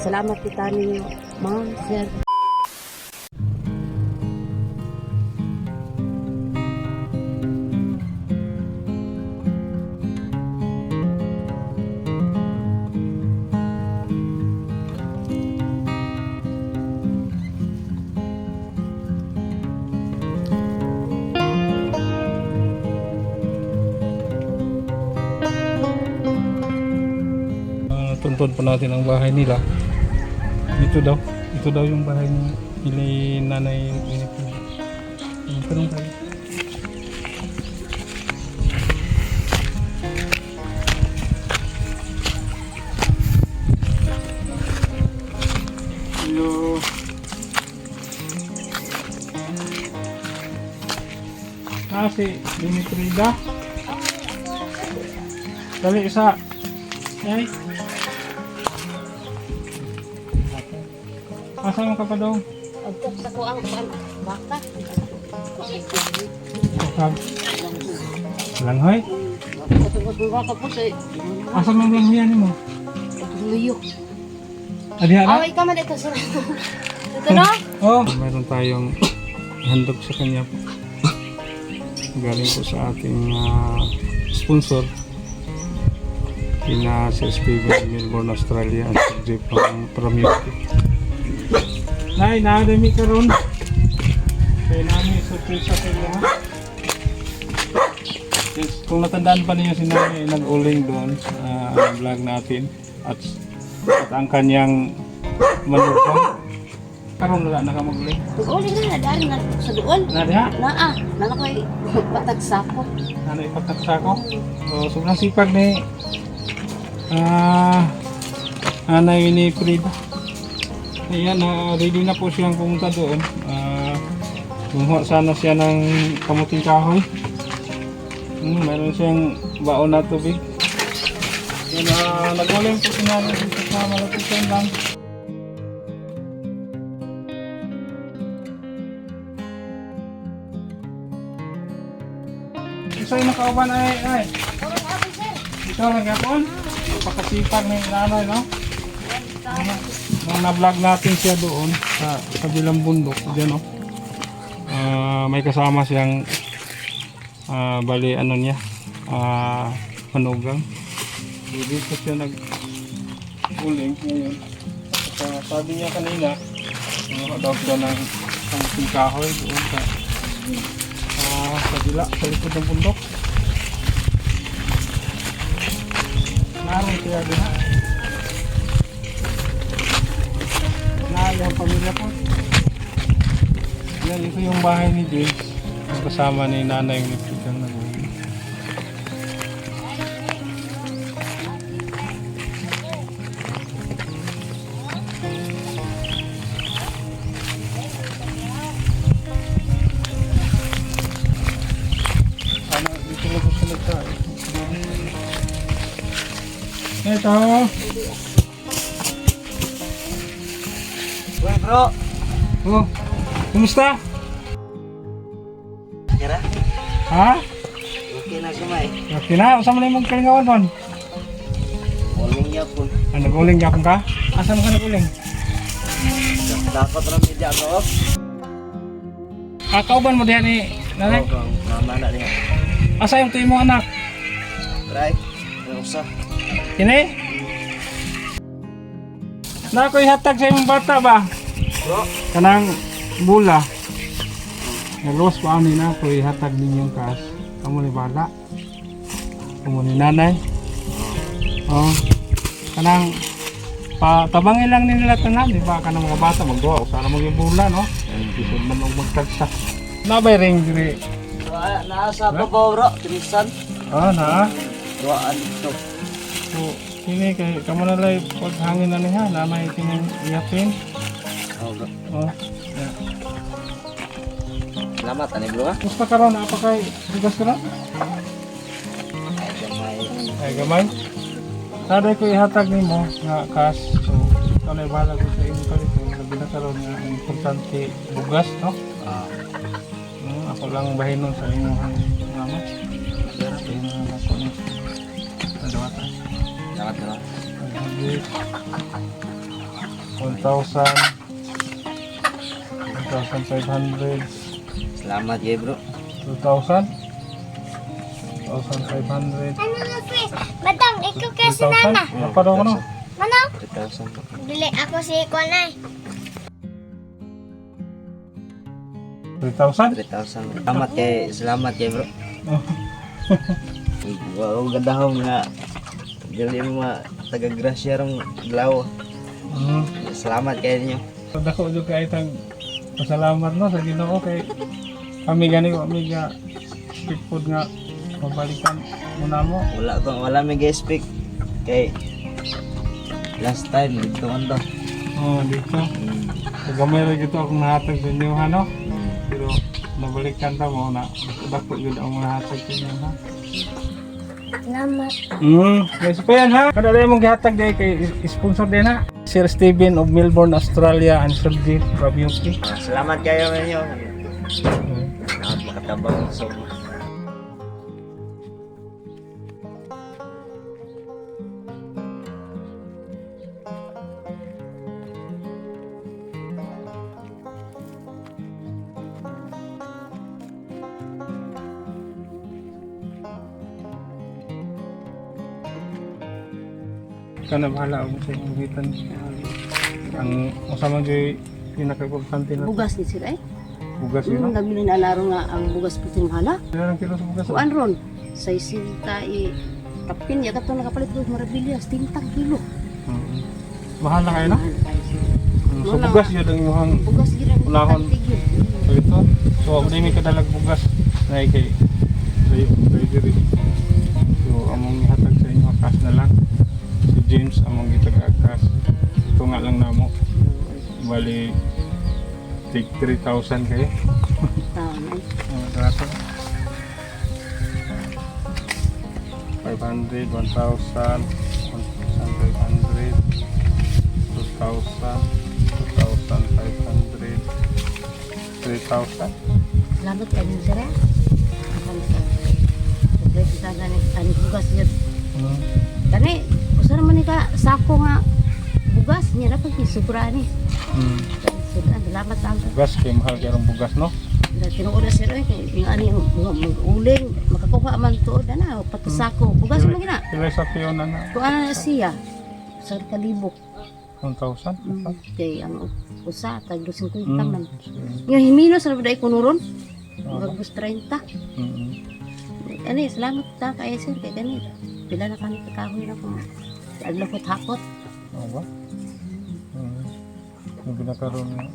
Salamat kita ninyo, ma'am, sir. Tuntun pa natin ang bahay nila. Ito daw yung bahay ni nanay ini po. Tanong tayo. Hello. Si Dimitrida. Dali isa. Yay. Asama ka pa daw? Agtok sa ko ang baka. Langhoy? Baka po sa Asama ang langhoyan mo? luyo. Adiha na? Away ka man ito, sir. Ito na? Oh. Meron tayong handog sa kanya po. Galing po sa ating sponsor. Kina si Steven, Melbourne, Australia at si Jeff from UK. Nay, nakadami ka ron. Kaya namin surprise sa kanya, ha? Yes, kung natandaan pa ninyo si Nanay, nag-uling doon sa vlog natin at ang kanyang manukong. Karoon wala na ka mag-uling. Tug-uli na, dari na sa doon. Nadiha? Nana ko'y patagsako. Nanay pataksa ko. So, sobrang sipag ni Nanay ni Frida. Ayan, ready na po siyang pumunta doon. Kumuha sana siya ng kamuting kahoy. Meron siyang baon na tubig. Yan, nag-uling po si Nanay dito sa malapitan lang. Isa yung nakauban ay. Ito lang yapon. Pakasipag ng nanay, no? Nung na-vlog natin siya doon sa kabilang bundok, dyan, no? May kasama siyang bali ano niya, manugang. Dito siya nag-uling ngayon. At sabi niya kanina, daw siya ng kamuting kahoy doon sa kabila, sa likod ng bundok. Naroon siya din. Yung pamilya po. Yan, ito yung bahay ni James. Kasama ni nanay yung nagsigang nag-uwi. Dito lang po sa nagkain. Ito. Uy bro, Oh, kumusta? kira? Ha? Okay na kumay. Okay na, usama na yung kalingawan ron. Uling yapon. Nag-uling yapon ka? Asa mo ka nag-uling? Dapat lang media ko. Kauban mo diyan ni nanay? Kang mama na niya. Asa yung tuyo mong anak? Try. Ano sa? Kini? Na ako'y hatag sa imong bata ba? Bro, Kanang bula. Nagros pa ani na ako'y hatag ninyong kas. Kamu ni bala. Kamu ni nanay. Oh. Kanang tabangin lang nila tanan, di ba? Kanang mga bata magduwa usa na mo yung bula, no? Ay bisod man og magtagsa. Nabay ring diri. nasa babaw bro, tinisan. Na. Duaan ito. So, kini kay kamo na lay paghangin na niya, namay kining iyapin. Oh bro. Oh. Yeah. Salamat ani bro ha. Musta karon apa kay bigas karon? Ay gamay. Sada ko ihatag nimo nga kas. So, kanay bala ko sa imo kalito, labi na karon nga importante bugas, no? Ako lang bahinon sa imo mama. Pero tingnan na ako ni. Adawata. Salamat bro. 1,500. Salamat kay bro. 2,000. 1,500. Ano nga, Chris? Madam, ikaw kasi 3,000. nana. Apa daw ano? Manong? 3,000 po. Dili ako si Konay. 3,000? 3,000. Salamat kay bro. Wow, gandahom nga. Dili mo taga-grasya rong dalaw. Salamat kay ninyo. Dako jud kay itang pasalamat no sa Ginoo kay kami ga speak food nga mabalikan mo na mo. Wala may speak kay last time dito man daw. Oh, dito. Gamay ra gito akong nahatag sa inyo ha no. Pero nabalikan ta mo na dako jud ang nahatag sa inyo ha. Salamat. Guys pa yan ha. Kada rin mong gihatag day kay sponsor din ha. Sir Steven of Melbourne, Australia and Sir G from UK. Salamat kayo ninyo. Salamat makatabang so. Kana bahala ako sa inyong gitan. Ang usama joy pinaka-importante na Bugas ni sir ay. bugas yun. No? Nabili na alaro nga ang bugas puting mahala. Ilan ang kilo sa bugas? Kuan ron. Sa isinta kapin ya kato nakapalit ko marabilyas 30 kilo. Mahal na kayo no? Mahal kayo, sir. So bugas yun ang inyong Bugas gira ni Unahon. tigil. ito. So ako na may kadalag bugas na kay diri. So among ihatag sa inyo cash na lang. Si James among gitag-cash. Ito nga lang namo. Bali take 3,000 kayo. Taon ay. Rato. 500, 1,000, 1,500, 2,000, 2,500, 3,000. Salamat kayo sir. Akan sa. Siyempre kita gani ani bugas yun. Kani usa man ni ka sako nga bugas niya dapat isubra ni. Sudah salamat lang. Bugas kay mahal kay ang bugas no. Tinuod na sir ay yung ani uling makakuha man tuod na pati sako bugas mo gina. Sila sa piyon na Kuan na siya sa kalibok 1,000. kay ang usa tag 250 man. Yung himino sa day kunuron. Magbus 30. Ani salamat ta kay sir kay gani. Pila na kami kakahoy na ko. Adlaw ko takot. Oo ba? Yung binakaroon na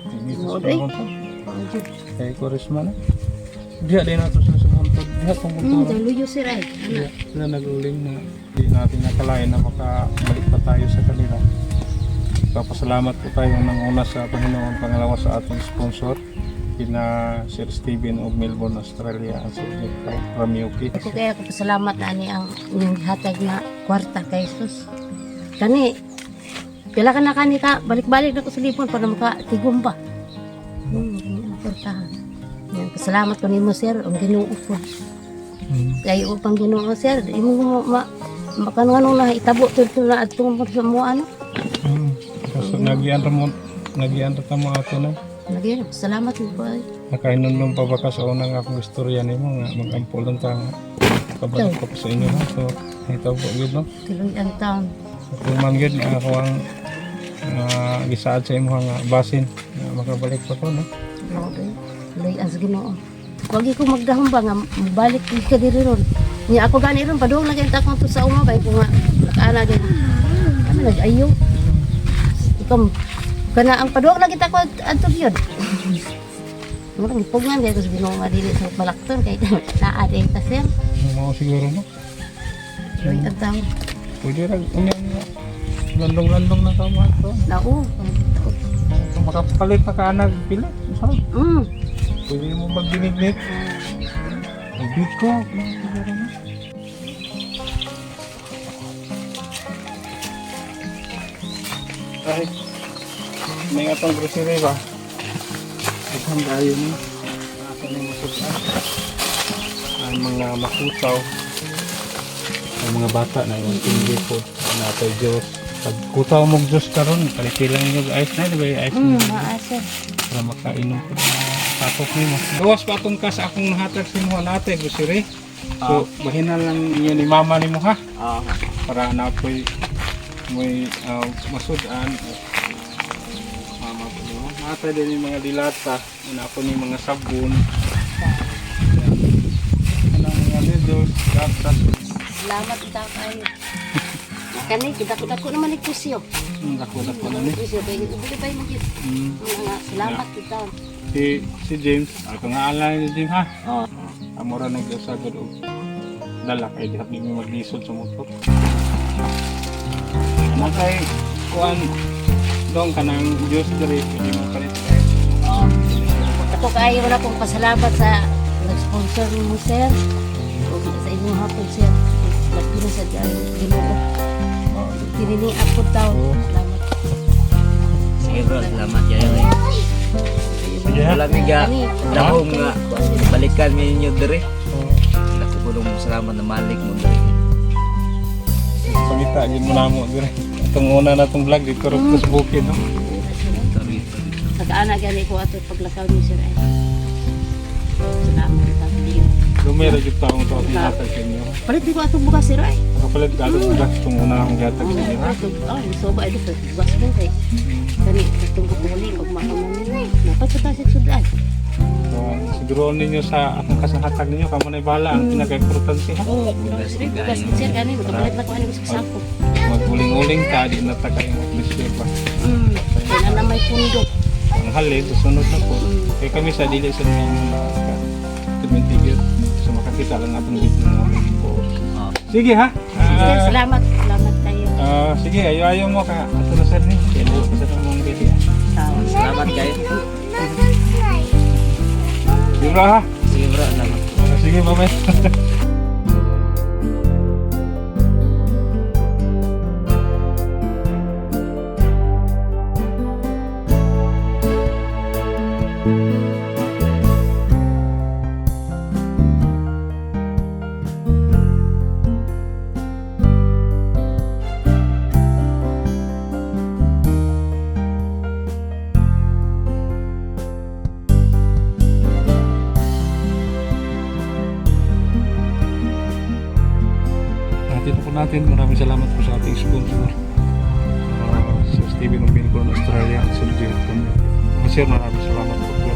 Mood, eh. kay Kurisma na. Diya din nato sa sumunod. Diya kung kultura. Luyo sir ay. Diya sila nag-uling na di natin nakalain na makabalik pa tayo sa kanila. Papasalamat po tayo ng una sa Panginoon, pangalawa sa ating sponsor kina Sir Steven of Melbourne, Australia and Sir Nick from UK. Ako kaya ko pasalamat na ani ang inyong hatag na kwarta kay Jesus. Kani pila ka na kani ka balik-balik na ko sa lipon para makatigom ba. Ang kwartahan. Yan pasalamat ko nimo sir ang Ginoo ko. Kay upang Ginoo sir imo makanganong na itabo to na atong sa mo ano. So nagian ra tamo ato na. Lagi salamat po ay. Nakainom pa ba ka sa unang akong istorya nimo nga mag-ampol lang ta nga kabalik ko pa sa inyo no. So ito po gid no. Tuloy ang taon. Kung man gid ako ang gisaad sa imo nga basin nga makabalik pa ko no. Okay. Tuloy ang Ginoo. Wagi ko magdahom ba nga balik ka diri ron. Nya ako gani ron padung lagi ta ko sa uma bay ko nga nakaana din. Kami nag-ayo. Ikaw kana ang padung lagi ta ko adto gyud. Murang ipugngan kay ko sa Ginoo nga dili sa balakton kay naa din ta sir. Mo siguro no. Tuloy ang taon. Pwede ra unyang landong-landong na tama to. Nao. Kung makapalit pa ka anag pila. Sarap. Pwede mo magdinignig. Biko. Ay, may nga pang grocery ba? Isang tayo ni. Nasa na yung masukan. Ang mga makutaw. Ang mga bata na yung tinggi po. Natay Diyos. Pag kutaw mong juice karon, palipilang nyo ice na, di ba yung ice na? Maasir. Para makainom ko na tapok nimo. Gawas pa itong kas akong nahatag sa inyo natin, Gusiri. So, bahinan lang inyo ni mama nimo ha. Oo. Para na ako'y may masudan. Mama ko nimo. Natay din yung mga dilata. Una ako ni mga sabon. Anong mga noodles, gatas. Salamat kita kayo. Kani, kita ko naman ikusyo. Dako na ni. Ikusyo, kaya ubuli pa yung yun. Salamat kita. Si James, ako nga alay ni James ha. Oo. Amora nag-usagod og dala kay diha mi maglisod sa motor. Ano kay kuan dong kanang juice diri hindi mo palit kay. Ako kayo wala kong pasalamat sa nag-sponsor mo, sir. O sa inyong hapon, sir. Lagi na sa Ginoo. Tinini ako daw. Salamat. Sige bro, salamat kayo eh. Sige ha. Malamig ga dahong nga balikan mi ninyo dire. Ako po nung salamat na malik mo dire. Pamita gid mo namo dire. Itong una na tong vlog dito ro sa bukid no. Sorry. Nag-aana gani ko ato paglakaw ni sir. Ay. Salamat kita. Lumero jud taong to ang hatag sa inyo. Palit di ko atong bukas, sir. Ay. Kapalit ka dong vlog itong una ang hatag sa inyo ha. So ba ito bukas mo kay. Kani itong kukuling og makaman. Dapat sa tasit sudan. So, siguro ninyo sa akong kasahatag ninyo kamo na bala ang pinaka-importante ha. Oo, bukas mo, sir. Kani makapalit na ko ani ko sa sako. Maguling-uling ta di na ta kay mag-receive ba. Kaya na may pundo. Ang halin susunod na po. Kaya kami sa dili sa mga tumintigil so makakita lang atong video ng aming post. Sige ha. Sir, salamat. Salamat kayo. Sige, ayo mo ka ato na sir ni. Kaya sa mong video. Salamat kayo. Di ba ha? Sige bro, salamat. Sige, bye-bye. Dito po natin, maraming salamat po sa ating sponsor sa Steven Umbin ko ng Australia, Sir Jim. Sir, maraming salamat po.